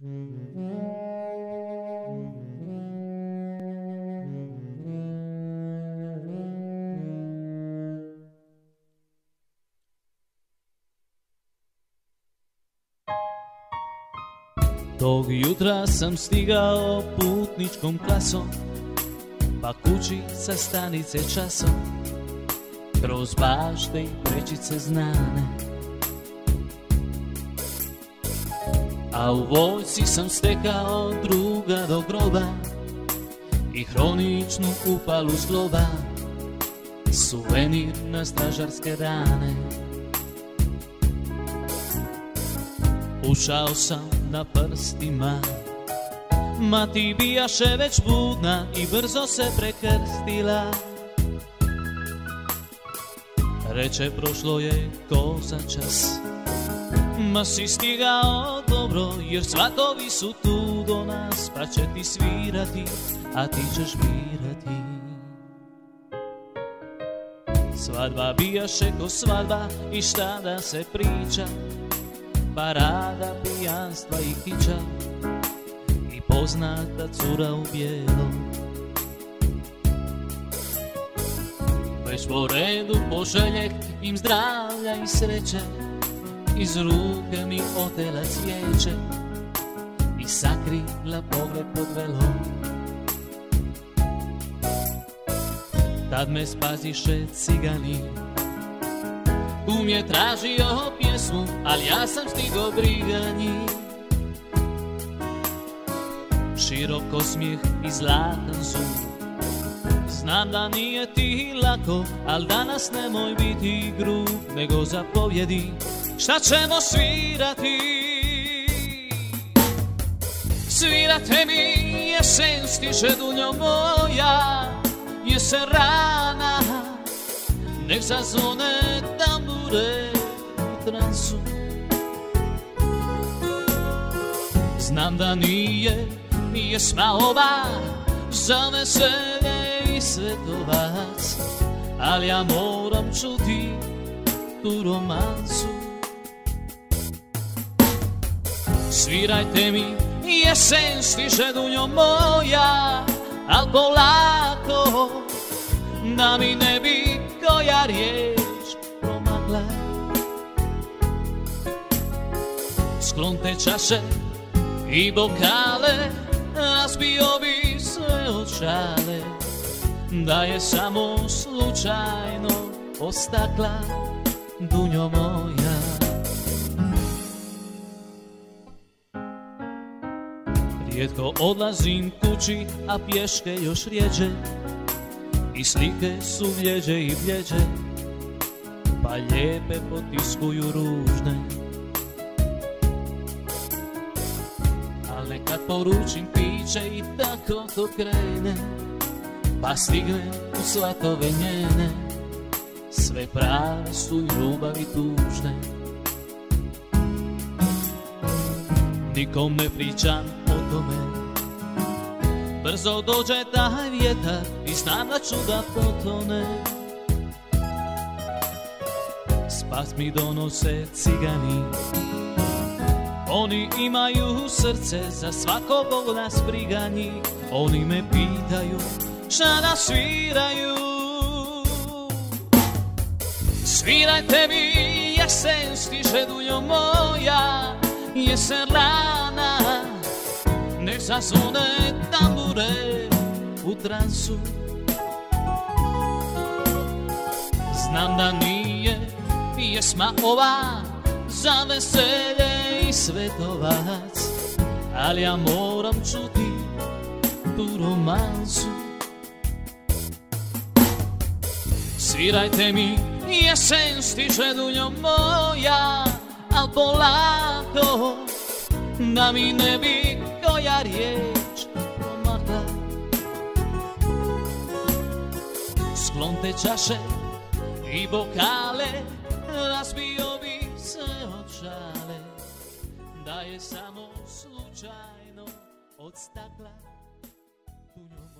Tog jutra sam stigao putničkom klasom, pa kući sa stanice časom, kroz bašte i prečice znane. A u vojsci sam stekao druga do groba i hroničnu upalu zgloba, suvenir na stražarske dane. Ušao sam na prstima, mati bijaše već budna i brzo se prekrstila. Reče, prošlo je ko za čas, ma si stigao dobro, jer svatovi su tu do nas, pa će ti svirati, a ti ćeš birati. Svadba bijaše ko svadba i šta da se priča, parada pijanstva i kića i poznata cura u bijelom. Već po redu poželjek im zdravlja i sreće, iz ruke mi otela cvijeće i sakrila pogled pod velom. Tad me spaziše cigani, tu mi je tražio pjesmu, ali ja sam stigo briganji. Široko smijeh i zlatan zub, znam da nije ti lako, al danas nemoj biti grub, nego zapovjedi šta ćemo svirati. Svirate mi jesen stiže dunjo moja, jesen rana, nek zazvone tambure u transu. Znam da nije pjesma ova za veselje i svetovac, ali ja moram čuti tu romancu. Svirajte mi jesen stiže dunjo moja, al polako, da mi ne bi koja riječ promakla. Sklonte čaše i bokale, razbio bi sve od šale, da je samo slučajno ostakla dunjo moja. Rijetko odlazim kući, a pješke još rjeđe, i slike su bljeđe i bljeđe, pa lijepe potiskuju ružne. Al nekad poručim piće i tako to krene, pa stignem u svatove njene, sve prave su i ljubavi tužne. Nikom ne pričam o tome, brzo dođe taj vjetar i znam da ću da potone. Spas mi donose cigani, oni imaju srce za svakog od nas briganji. Oni me pitaju šta da sviraju. Svirajte mi jesen stiže dunjo moja, jesen rana, nek zazvone tambure u transu. Znam da nije pjesma ova za veselje i svetovac, ali ja moram čuti tu romansu. Svirajte mi jesen stiže dunjo moja, al polako, da mi ne bi koja riječ promakla. Sklonte čaše i bokale, razbio bi se od šale, da je samo slučajno od stakla dunjo